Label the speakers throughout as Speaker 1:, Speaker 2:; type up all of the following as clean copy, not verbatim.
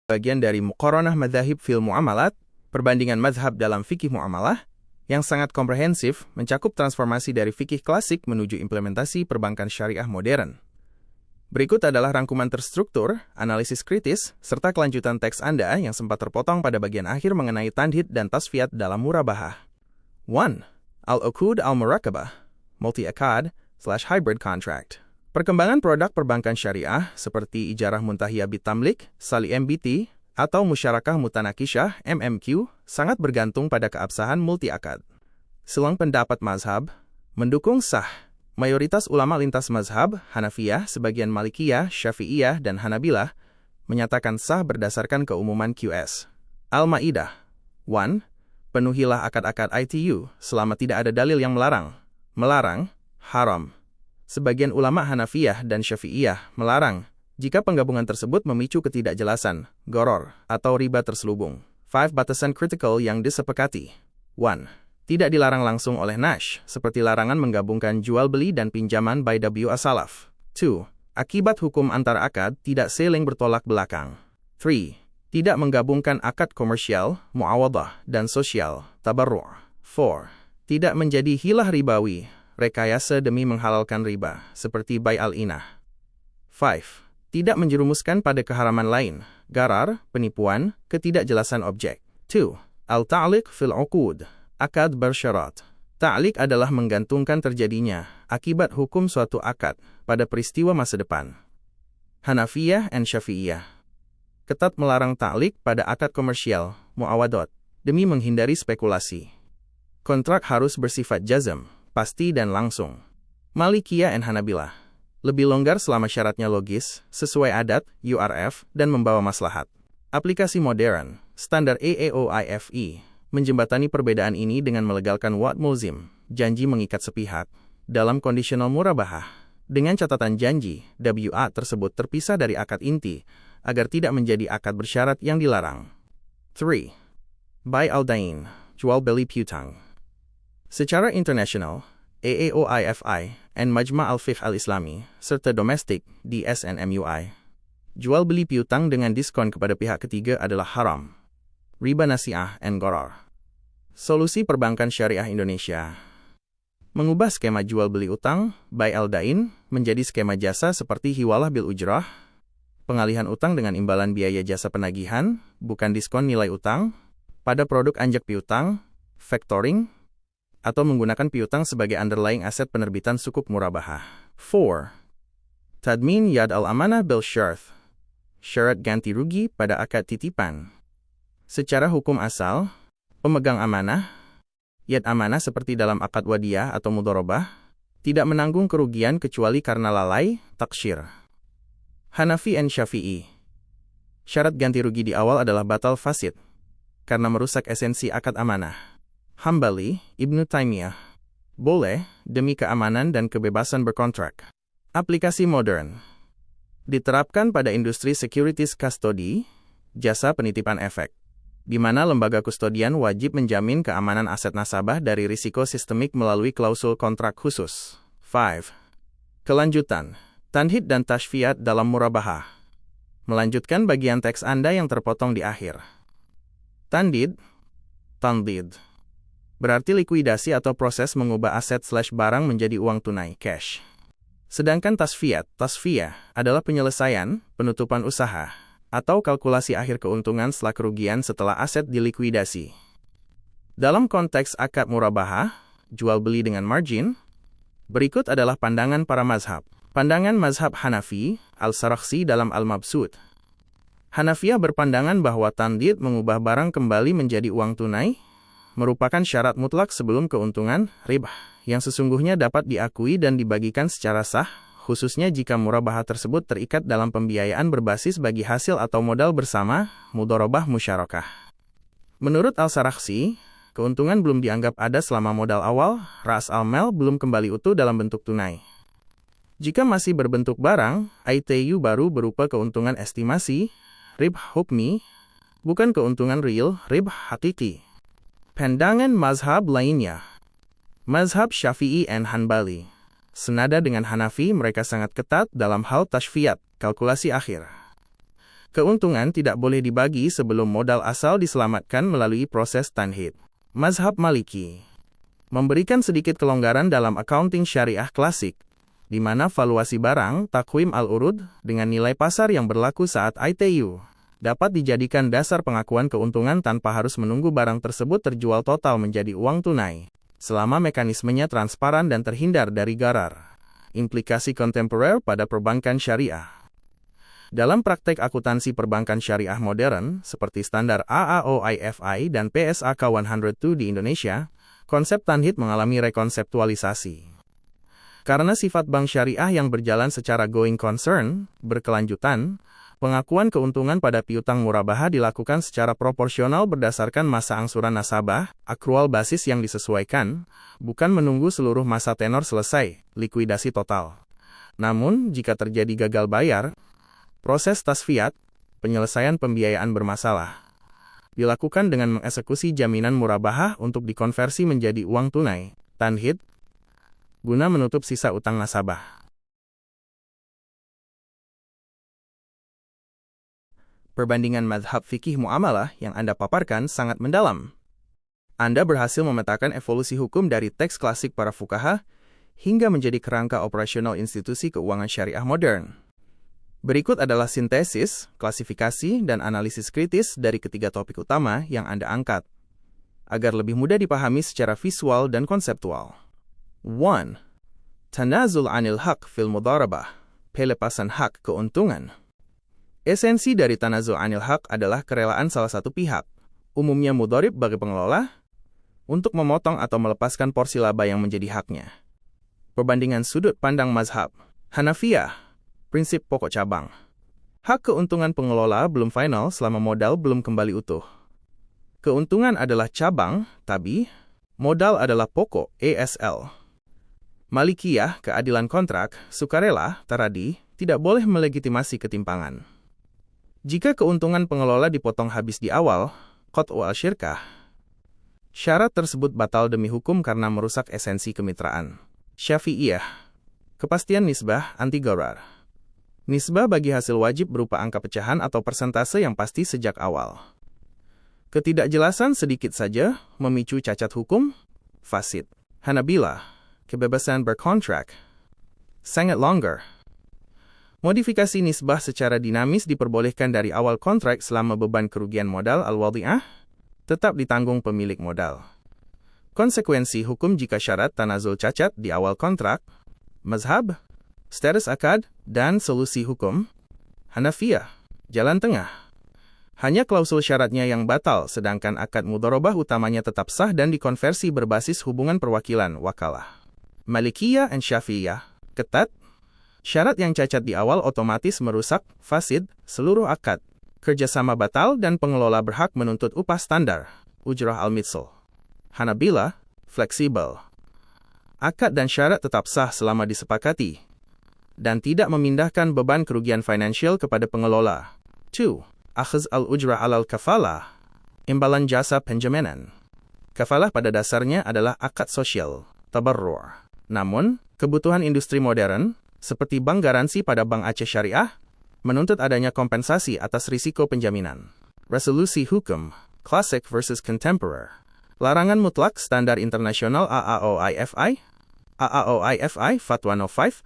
Speaker 1: bagian dari Muqaranah Madzahib fil Muamalat, perbandingan mazhab dalam fikih muamalah, yang sangat komprehensif mencakup transformasi dari fikih klasik menuju implementasi perbankan syariah modern. Berikut adalah rangkuman terstruktur, analisis kritis, serta kelanjutan teks Anda yang sempat terpotong pada bagian akhir mengenai tandhid dan tasfiyat dalam murabahah. 1. Al-Uqud al-Murakabah, Multi-Akad/Hybrid Contract. Perkembangan produk perbankan syariah seperti ijarah muntahiyah bitamlik, sali MBT, atau musyarakah mutanakishah MMQ sangat bergantung pada keabsahan multi-akad. Silang pendapat mazhab mendukung sah. Mayoritas ulama lintas mazhab, Hanafiyah, sebagian Malikiyah, Syafi'iyah, dan Hanabilah, menyatakan sah berdasarkan keumuman QS. Al-Ma'idah 1. Penuhilah akad-akad ITU selama tidak ada dalil yang melarang. Melarang, haram. Sebagian ulama Hanafiyah dan Syafi'iyah melarang jika penggabungan tersebut memicu ketidakjelasan, goror, atau riba terselubung. 5 batasan kritikal yang disepakati. 1. Tidak dilarang langsung oleh Nash, seperti larangan menggabungkan jual beli dan pinjaman by W as-salaf. 2. Akibat hukum antar akad tidak saling bertolak belakang. 3. Tidak menggabungkan akad komersial, muawadah, dan sosial, tabarru'. 4. Tidak menjadi hilah ribawi, rekayasa demi menghalalkan riba, seperti bay al-inah. 5. Tidak menjerumuskan pada keharaman lain, garar, penipuan, ketidakjelasan objek. 2. Al-ta'liq fil uqud, akad bersyarat. Ta'liq adalah menggantungkan terjadinya akibat hukum suatu akad pada peristiwa masa depan. Hanafiyah dan Syafi'iyah ketat melarang ta'liq pada akad komersial, muawadot, demi menghindari spekulasi. Kontrak harus bersifat jazm, pasti dan langsung. Malikiyah dan Hanabilah lebih longgar selama syaratnya logis, sesuai adat, URF, dan membawa maslahat. Aplikasi modern, standar AAOIFE, menjembatani perbedaan ini dengan melegalkan wa'd mulzim, janji mengikat sepihak, dalam kondisional murabahah, dengan catatan janji, WA tersebut terpisah dari akad inti, agar tidak menjadi akad bersyarat yang dilarang. 3. Bay al-dain, jual beli piutang. Secara internasional, AAOIFI, and Majma' al-Fiqh al-Islami, serta domestik, DSN-MUI, jual beli piutang dengan diskon kepada pihak ketiga adalah haram. Riba nasi'ah and gharar. Solusi perbankan syariah Indonesia mengubah skema jual beli utang, bay al-dain, menjadi skema jasa seperti hiwalah bil ujrah, pengalihan utang dengan imbalan biaya jasa penagihan, bukan diskon nilai utang, pada produk anjak piutang, factoring, atau menggunakan piutang sebagai underlying aset penerbitan sukuk murabahah. 4. Tadmin yad al-amanah bil syarth, syarat ganti rugi pada akad titipan. Secara hukum asal, pemegang amanah, yad amanah seperti dalam akad wadiyah atau mudharabah, tidak menanggung kerugian kecuali karena lalai, taksyir. Hanafi dan Syafi'i, syarat ganti rugi di awal adalah batal fasid, karena merusak esensi akad amanah. Hambali, Ibnu Taimiyah, boleh, demi keamanan dan kebebasan berkontrak. Aplikasi modern diterapkan pada industri securities custody, jasa penitipan efek, di mana lembaga kustodian wajib menjamin keamanan aset nasabah dari risiko sistemik melalui klausul kontrak khusus. 5. Kelanjutan, tandhid dan tashfiyat dalam murabahah. Melanjutkan bagian teks Anda yang terpotong di akhir. Tandhid, tandhid, berarti likuidasi atau proses mengubah aset/barang menjadi uang tunai, cash. Sedangkan tasfiyat, tasfiyah, adalah penyelesaian, penutupan usaha, atau kalkulasi akhir keuntungan setelah kerugian setelah aset dilikuidasi. Dalam konteks akad murabahah, jual beli dengan margin, berikut adalah pandangan para mazhab. Pandangan mazhab Hanafi, Al-Sarakhsi dalam Al-Mabsut. Hanafiyah berpandangan bahwa tandhid mengubah barang kembali menjadi uang tunai, merupakan syarat mutlak sebelum keuntungan, ribah, yang sesungguhnya dapat diakui dan dibagikan secara sah, khususnya jika murabahah tersebut terikat dalam pembiayaan berbasis bagi hasil atau modal bersama, mudharabah musyarakah. Menurut Al-Sarakhsi, keuntungan belum dianggap ada selama modal awal, ras al-mal belum kembali utuh dalam bentuk tunai. Jika masih berbentuk barang, ITU baru berupa keuntungan estimasi, ribh hukmi, bukan keuntungan real, ribh hakiki. Pandangan mazhab lainnya, mazhab Syafi'i dan Hanbali. Senada dengan Hanafi, mereka sangat ketat dalam hal tashfiyat, kalkulasi akhir. Keuntungan tidak boleh dibagi sebelum modal asal diselamatkan melalui proses tanhid. Mazhab Maliki memberikan sedikit kelonggaran dalam accounting syariah klasik, di mana valuasi barang, takwim al-urud, dengan nilai pasar yang berlaku saat ITU, dapat dijadikan dasar pengakuan keuntungan tanpa harus menunggu barang tersebut terjual total menjadi uang tunai, selama mekanismenya transparan dan terhindar dari gharar. Implikasi kontemporer pada perbankan syariah. Dalam praktek akuntansi perbankan syariah modern, seperti standar AAOIFI dan PSAK 102 di Indonesia, konsep tanhid mengalami rekonseptualisasi. Karena sifat bank syariah yang berjalan secara going concern, berkelanjutan, pengakuan keuntungan pada piutang murabahah dilakukan secara proporsional berdasarkan masa angsuran nasabah, akrual basis yang disesuaikan, bukan menunggu seluruh masa tenor selesai, likuidasi total. Namun, jika terjadi gagal bayar, proses tasfiat, penyelesaian pembiayaan bermasalah, dilakukan dengan mengeksekusi jaminan murabahah untuk dikonversi menjadi uang tunai, tanhid, guna menutup sisa utang nasabah. Perbandingan mazhab fikih muamalah yang Anda paparkan sangat mendalam. Anda berhasil memetakan evolusi hukum dari teks klasik para fuqaha hingga menjadi kerangka operasional institusi keuangan syariah modern. Berikut adalah sintesis, klasifikasi, dan analisis kritis dari ketiga topik utama yang Anda angkat, agar lebih mudah dipahami secara visual dan konseptual. 1. Tanazul anil haq fil mudharabah, pelepasan hak keuntungan. Esensi dari tanazul anil haq adalah kerelaan salah satu pihak, umumnya mudharib bagi pengelola, untuk memotong atau melepaskan porsi laba yang menjadi haknya. Perbandingan sudut pandang mazhab. Hanafiyah, prinsip pokok cabang. Hak keuntungan pengelola belum final selama modal belum kembali utuh. Keuntungan adalah cabang, tabi, modal adalah pokok, ASL. Malikiyah, keadilan kontrak, sukarela, taradi, tidak boleh melegitimasi ketimpangan. Jika keuntungan pengelola dipotong habis di awal, qat'u al-syirkah, syarat tersebut batal demi hukum karena merusak esensi kemitraan. Syafi'iyah, kepastian nisbah anti-gharar. Nisbah bagi hasil wajib berupa angka pecahan atau persentase yang pasti sejak awal. Ketidakjelasan sedikit saja memicu cacat hukum, fasid. Hanabilah, kebebasan berkontrak, sangat longgar. Modifikasi nisbah secara dinamis diperbolehkan dari awal kontrak selama beban kerugian modal al-wadhi'ah tetap ditanggung pemilik modal. Konsekuensi hukum jika syarat tanazul cacat di awal kontrak, mazhab, status akad, dan solusi hukum. Hanafiyah, jalan tengah. Hanya klausul syaratnya yang batal, sedangkan akad mudharabah utamanya tetap sah dan dikonversi berbasis hubungan perwakilan wakalah. Malikiyah dan Syafi'iyah, ketat. Syarat yang cacat di awal otomatis merusak, fasid, seluruh akad. Kerjasama batal dan pengelola berhak menuntut upah standar, ujrah al-mithal. Hanabilah, fleksibel. Akad dan syarat tetap sah selama disepakati dan tidak memindahkan beban kerugian finansial kepada pengelola. 2. Akhz al-ujrah alal kafalah, imbalan jasa penjaminan. Kafalah pada dasarnya adalah akad sosial, tabarru'. Namun, kebutuhan industri modern, seperti bank garansi pada Bank Aceh Syariah, menuntut adanya kompensasi atas risiko penjaminan. Resolusi hukum, classic versus contemporary. Larangan mutlak standar internasional AAOIFI, Fatwa No. 5,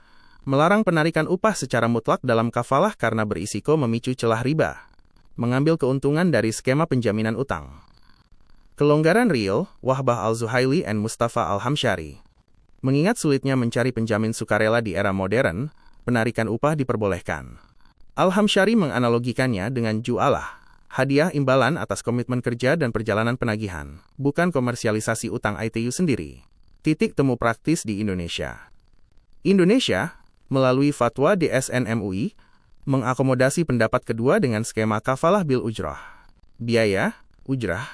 Speaker 1: melarang penarikan upah secara mutlak dalam kafalah karena berisiko memicu celah riba, mengambil keuntungan dari skema penjaminan utang. Kelonggaran real, Wahbah al-Zuhaili dan Mustafa al-Hamshari. Mengingat sulitnya mencari penjamin sukarela di era modern, penarikan upah diperbolehkan. Al-Hamshari menganalogikannya dengan ju'alah, hadiah imbalan atas komitmen kerja dan perjalanan penagihan, bukan komersialisasi utang ITU sendiri. Titik temu praktis di Indonesia. Indonesia, melalui fatwa DSN MUI, mengakomodasi pendapat kedua dengan skema kafalah bil ujrah. Biaya, ujrah,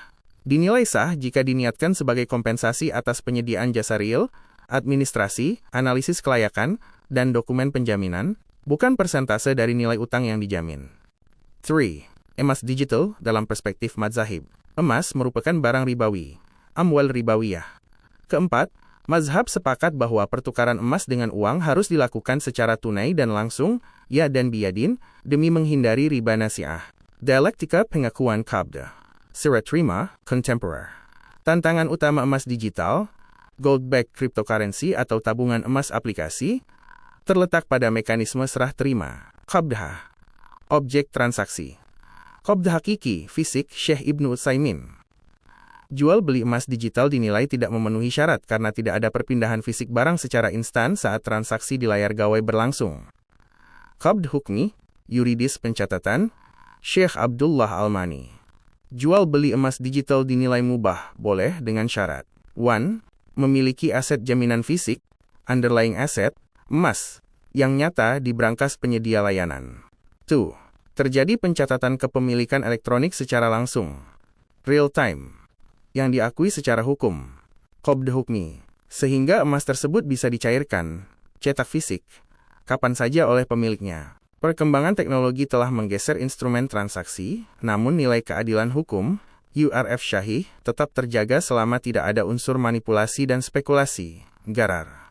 Speaker 1: dinilai sah jika diniatkan sebagai kompensasi atas penyediaan jasa real, administrasi, analisis kelayakan, dan dokumen penjaminan, bukan persentase dari nilai utang yang dijamin. 3. Emas digital dalam perspektif madzahib. Emas merupakan barang ribawi, amwal ribawiyah. Keempat, Mazhab sepakat bahwa pertukaran emas dengan uang harus dilakukan secara tunai dan langsung, ya dan biyadin, demi menghindari riba nasi'ah. Dialektika pengakuan qabdah. Serah terima, contemporary. Tantangan utama emas digital, gold-backed cryptocurrency atau tabungan emas aplikasi, terletak pada mekanisme serah terima, qabdah. Objek transaksi. Qabdah hakiki, fisik, Syekh Ibnu Utsaimin. Jual beli emas digital dinilai tidak memenuhi syarat karena tidak ada perpindahan fisik barang secara instan saat transaksi di layar gawai berlangsung. Qabd hukmi, yuridis pencatatan, Syekh Abdullah Almani. Jual beli emas digital dinilai mubah, boleh dengan syarat. 1. Memiliki aset jaminan fisik, underlying asset, emas, yang nyata di brankas penyedia layanan. 2. Terjadi pencatatan kepemilikan elektronik secara langsung, real time, yang diakui secara hukum, qabd hukmi, sehingga emas tersebut bisa dicairkan, cetak fisik, kapan saja oleh pemiliknya. Perkembangan teknologi telah menggeser instrumen transaksi, namun nilai keadilan hukum, URF syahih, tetap terjaga selama tidak ada unsur manipulasi dan spekulasi, gharar.